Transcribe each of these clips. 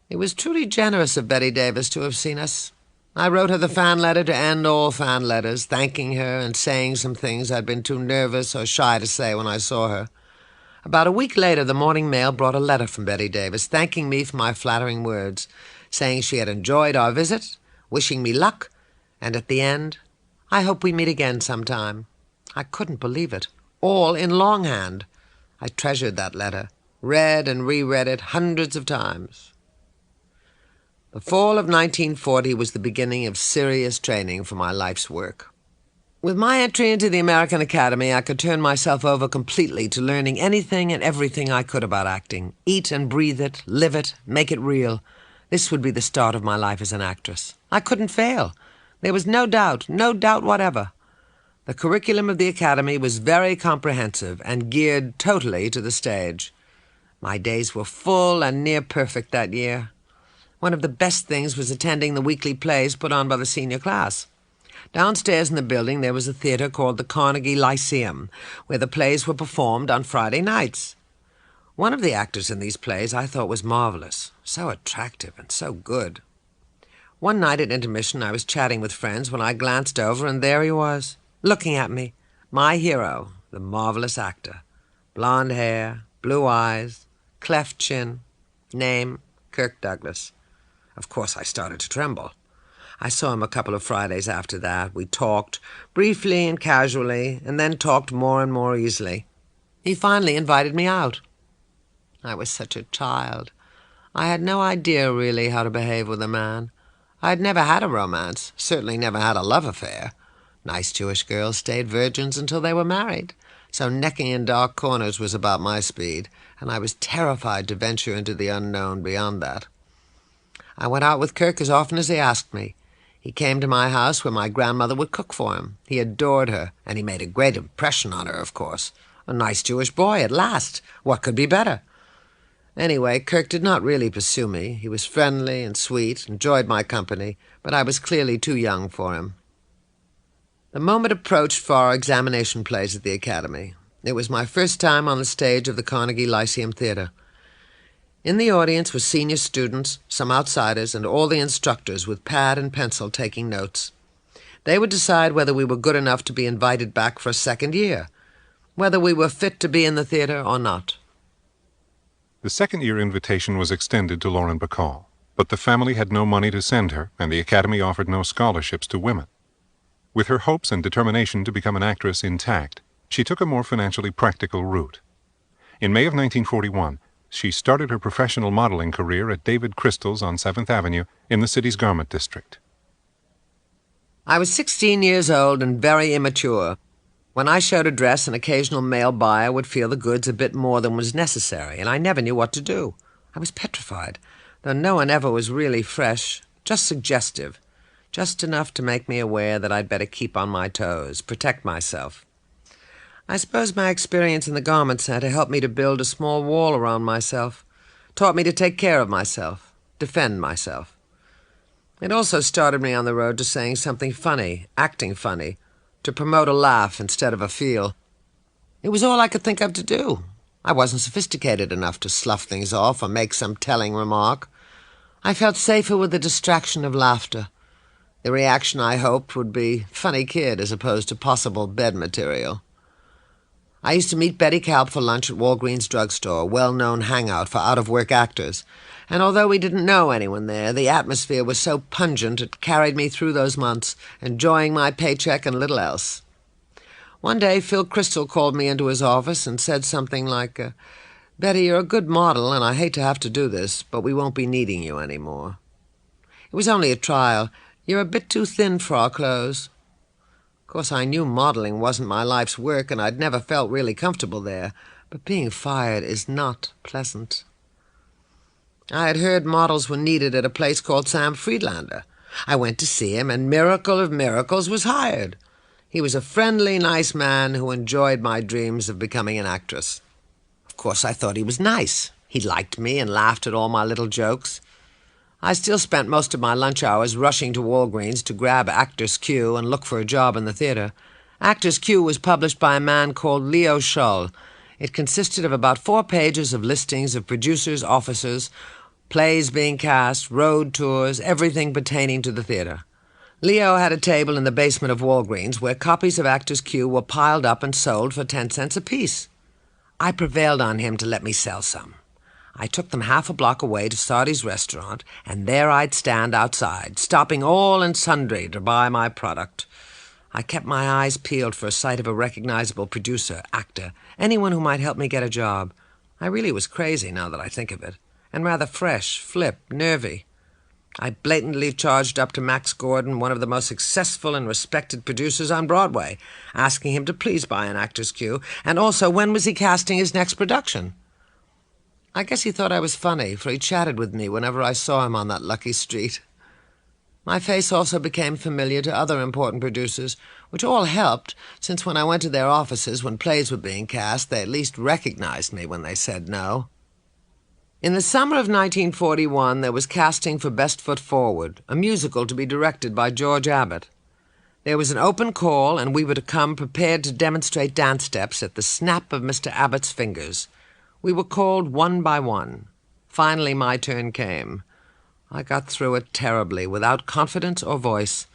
It was truly generous of Betty Davis to have seen us. I wrote her the fan letter to end all fan letters, thanking her and saying some things I'd been too nervous or shy to say when I saw her. About a week later, the morning mail brought a letter from Betty Davis, thanking me for my flattering words, saying she had enjoyed our visit, wishing me luck, and at the end, "I hope we meet again sometime." I couldn't believe it. All in longhand. I treasured that letter, read and reread it hundreds of times. The fall of 1940 was the beginning of serious training for my life's work. With my entry into the American Academy, I could turn myself over completely to learning anything and everything I could about acting. Eat and breathe it, live it, make it real. This would be the start of my life as an actress. I couldn't fail. There was no doubt whatever. The curriculum of the Academy was very comprehensive and geared totally to the stage. My days were full and near perfect that year. One of the best things was attending the weekly plays put on by the senior class. Downstairs in the building there was a theater called the Carnegie Lyceum, where the plays were performed on Friday nights. One of the actors in these plays I thought was marvelous, so attractive and so good. One night at intermission I was chatting with friends when I glanced over, and there he was, looking at me, my hero, the marvelous actor. Blonde hair, blue eyes, cleft chin, name Kirk Douglas. Of course I started to tremble. I saw him a couple of Fridays after that. We talked, briefly and casually, and then talked more and more easily. He finally invited me out. I was such a child. I had no idea, really, how to behave with a man. I had never had a romance, certainly never had a love affair. Nice Jewish girls stayed virgins until they were married, so necking in dark corners was about my speed, and I was terrified to venture into the unknown beyond that. I went out with Kirk as often as he asked me. He came to my house where my grandmother would cook for him. He adored her, and he made a great impression on her, of course. A nice Jewish boy, at last. What could be better? Anyway, Kirk did not really pursue me. He was friendly and sweet, enjoyed my company, but I was clearly too young for him. The moment approached for our examination plays at the Academy. It was my first time on the stage of the Carnegie Lyceum Theater. In the audience were senior students, some outsiders, and all the instructors with pad and pencil taking notes. They would decide whether we were good enough to be invited back for a second year, whether we were fit to be in the theater or not. The second-year invitation was extended to Lauren Bacall, but the family had no money to send her, and the Academy offered no scholarships to women. With her hopes and determination to become an actress intact, she took a more financially practical route. In May of 1941, she started her professional modeling career at David Crystal's on 7th Avenue in the city's garment district. I was 16 years old and very immature. When I showed a dress, an occasional male buyer would feel the goods a bit more than was necessary, and I never knew what to do. I was petrified, though no one ever was really fresh, just suggestive, just enough to make me aware that I'd better keep on my toes, protect myself. I suppose my experience in the garment center helped me to build a small wall around myself, taught me to take care of myself, defend myself. It also started me on the road to saying something funny, acting funny, to promote a laugh instead of a feel. It was all I could think of to do. I wasn't sophisticated enough to slough things off or make some telling remark. I felt safer with the distraction of laughter. The reaction, I hoped, would be funny kid as opposed to possible bed material. I used to meet Betty Kalb for lunch at Walgreens drugstore, a well-known hangout for out-of-work actors, and although we didn't know anyone there, the atmosphere was so pungent it carried me through those months, enjoying my paycheck and little else. One day, Phil Crystal called me into his office and said something like, "Betty, you're a good model, and I hate to have to do this, but we won't be needing you anymore. It was only a trial. You're a bit too thin for our clothes." Of course, I knew modeling wasn't my life's work, and I'd never felt really comfortable there, but being fired is not pleasant. I had heard models were needed at a place called Sam Friedlander. I went to see him, and miracle of miracles, was hired. He was a friendly, nice man who enjoyed my dreams of becoming an actress. Of course, I thought he was nice. He liked me and laughed at all my little jokes. I still spent most of my lunch hours rushing to Walgreens to grab Actors' Q and look for a job in the theater. Actors' Q was published by a man called Leo Shull. It consisted of about 4 pages of listings of producers' offices, Plays being cast, road tours, everything pertaining to the theater. Leo had a table in the basement of Walgreens where copies of Actors' Cue were piled up and sold for 10 cents apiece. I prevailed on him to let me sell some. I took them half a block away to Sardi's restaurant, and there I'd stand outside, stopping all and sundry to buy my product. I kept my eyes peeled for a sight of a recognizable producer, actor, anyone who might help me get a job. I really was crazy, now that I think of it, and rather fresh, flip, nervy. I blatantly charged up to Max Gordon, one of the most successful and respected producers on Broadway, asking him to please buy an Actors' Cue, and also when was he casting his next production. I guess he thought I was funny, for he chatted with me whenever I saw him on that lucky street. My face also became familiar to other important producers, which all helped, since when I went to their offices when plays were being cast, they at least recognized me when they said no. In the summer of 1941, there was casting for Best Foot Forward, a musical to be directed by George Abbott. There was an open call, and we were to come prepared to demonstrate dance steps at the snap of Mr. Abbott's fingers. We were called one by one. Finally, my turn came. I got through it terribly, without confidence or voice.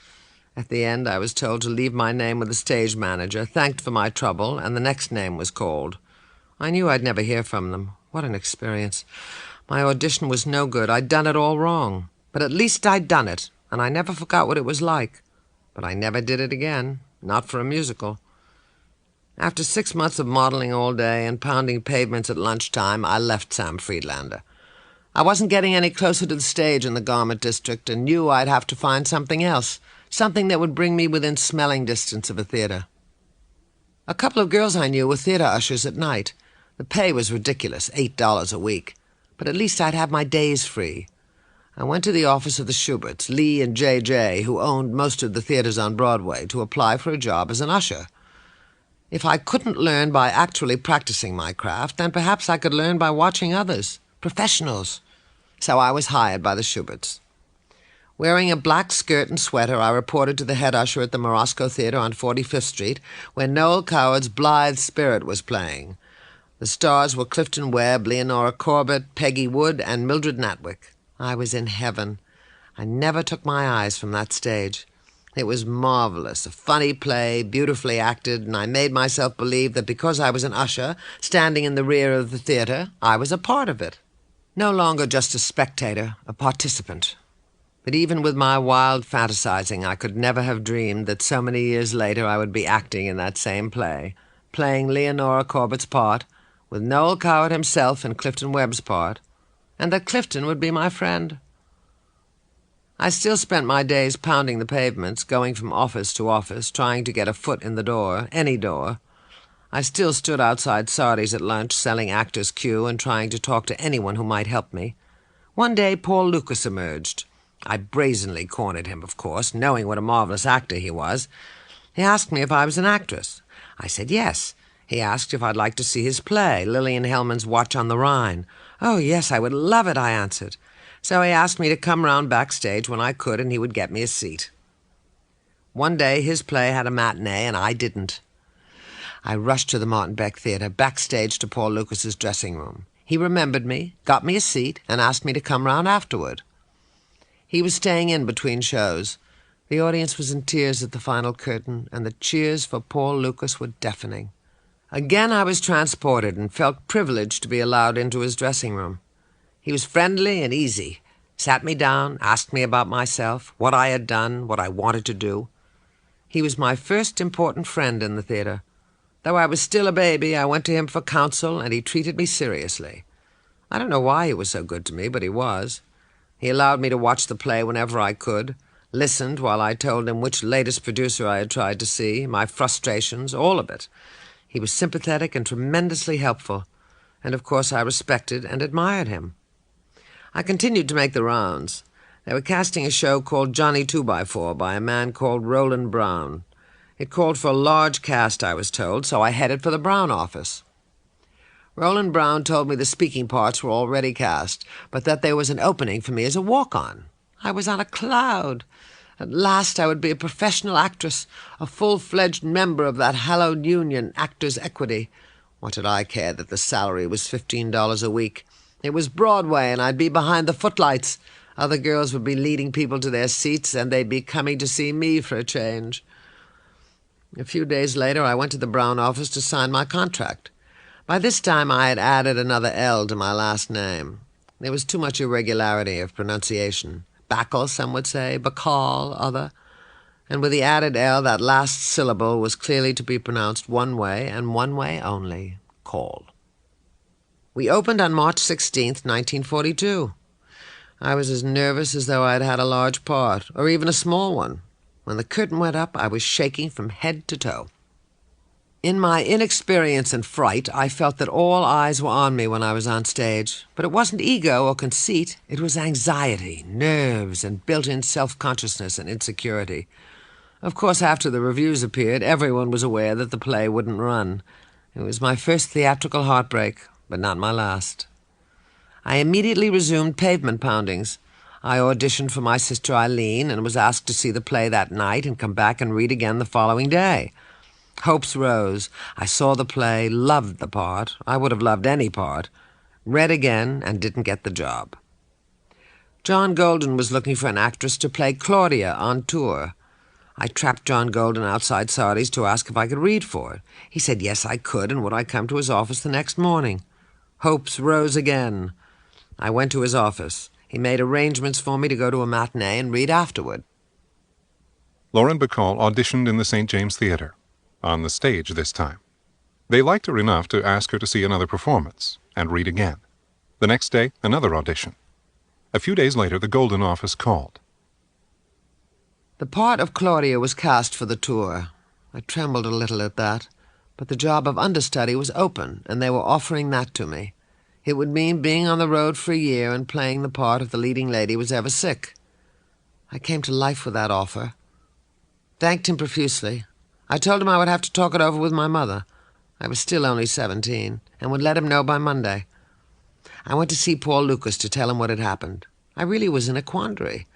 At the end, I was told to leave my name with the stage manager, thanked for my trouble, and the next name was called. I knew I'd never hear from them. What an experience. My audition was no good. I'd done it all wrong. But at least I'd done it, and I never forgot what it was like. But I never did it again, not for a musical. After 6 months of modeling all day and pounding pavements at lunchtime, I left Sam Friedlander. I wasn't getting any closer to the stage in the garment district and knew I'd have to find something else, something that would bring me within smelling distance of a theater. A couple of girls I knew were theater ushers at night. The pay was ridiculous, $8 a week, but at least I'd have my days free. I went to the office of the Schuberts, Lee and J.J., who owned most of the theaters on Broadway, to apply for a job as an usher. If I couldn't learn by actually practicing my craft, then perhaps I could learn by watching others, professionals. So I was hired by the Schuberts. Wearing a black skirt and sweater, I reported to the head usher at the Morosco Theater on 45th Street, where Noel Coward's Blithe Spirit was playing. The stars were Clifton Webb, Leonora Corbett, Peggy Wood, and Mildred Natwick. I was in heaven. I never took my eyes from that stage. It was marvelous, a funny play, beautifully acted, and I made myself believe that because I was an usher, standing in the rear of the theater, I was a part of it. No longer just a spectator, a participant. But even with my wild fantasizing, I could never have dreamed that so many years later I would be acting in that same play, playing Leonora Corbett's part, with Noel Coward himself in Clifton Webb's part, and that Clifton would be my friend. I still spent my days pounding the pavements, going from office to office, trying to get a foot in the door, any door. I still stood outside Sardi's at lunch, selling Actors' Cue and trying to talk to anyone who might help me. One day Paul Lucas emerged. I brazenly cornered him, of course, knowing what a marvelous actor he was. He asked me if I was an actress. I said yes. He asked if I'd like to see his play, Lillian Hellman's Watch on the Rhine. Oh, yes, I would love it, I answered. So he asked me to come round backstage when I could, and he would get me a seat. One day his play had a matinee, and I didn't. I rushed to the Martin Beck Theater, backstage to Paul Lucas's dressing room. He remembered me, got me a seat, and asked me to come round afterward. He was staying in between shows. The audience was in tears at the final curtain, and the cheers for Paul Lucas were deafening. Again I was transported and felt privileged to be allowed into his dressing room. He was friendly and easy, sat me down, asked me about myself, what I had done, what I wanted to do. He was my first important friend in the theater. Though I was still a baby, I went to him for counsel, and he treated me seriously. I don't know why he was so good to me, but he was. He allowed me to watch the play whenever I could, listened while I told him which latest producer I had tried to see, my frustrations, all of it. He was sympathetic and tremendously helpful, and of course I respected and admired him. I continued to make the rounds. They were casting a show called Johnny 2x4 by a man called Roland Brown. It called for a large cast, I was told, so I headed for the Brown office. Roland Brown told me the speaking parts were already cast, but that there was an opening for me as a walk-on. I was on a cloud. At last I would be a professional actress, a full-fledged member of that hallowed union, Actors' Equity. What did I care that the salary was $15 a week? It was Broadway, and I'd be behind the footlights. Other girls would be leading people to their seats, and they'd be coming to see me for a change. A few days later, I went to the Brown office to sign my contract. By this time, I had added another L to my last name. There was too much irregularity of pronunciation. Bacall, some would say, Bacall, other. And with the added L, that last syllable was clearly to be pronounced one way, and one way only, call. We opened on March 16th, 1942. I was as nervous as though I had had a large part, or even a small one. When the curtain went up, I was shaking from head to toe. In my inexperience and fright, I felt that all eyes were on me when I was on stage. But it wasn't ego or conceit. It was anxiety, nerves, and built-in self-consciousness and insecurity. Of course, after the reviews appeared, everyone was aware that the play wouldn't run. It was my first theatrical heartbreak, but not my last. I immediately resumed pavement poundings. I auditioned for my sister Eileen and was asked to see the play that night and come back and read again the following day. Hopes rose. I saw the play, loved the part. I would have loved any part. Read again and didn't get the job. John Golden was looking for an actress to play Claudia on tour. I trapped John Golden outside Sardi's to ask if I could read for it. He said yes, I could, and would I come to his office the next morning. Hopes rose again. I went to his office. He made arrangements for me to go to a matinee and read afterward. Lauren Bacall auditioned in the St. James Theatre, on the stage this time. They liked her enough to ask her to see another performance and read again. The next day, another audition. A few days later, the Golden office called. The part of Claudia was cast for the tour. I trembled a little at that, but the job of understudy was open, and they were offering that to me. It would mean being on the road for a year and playing the part if the leading lady was ever sick. I came to life with that offer. Thanked him profusely. I told him I would have to talk it over with my mother. I was still only 17, and would let him know by Monday. I went to see Paul Lucas to tell him what had happened. I really was in a quandary.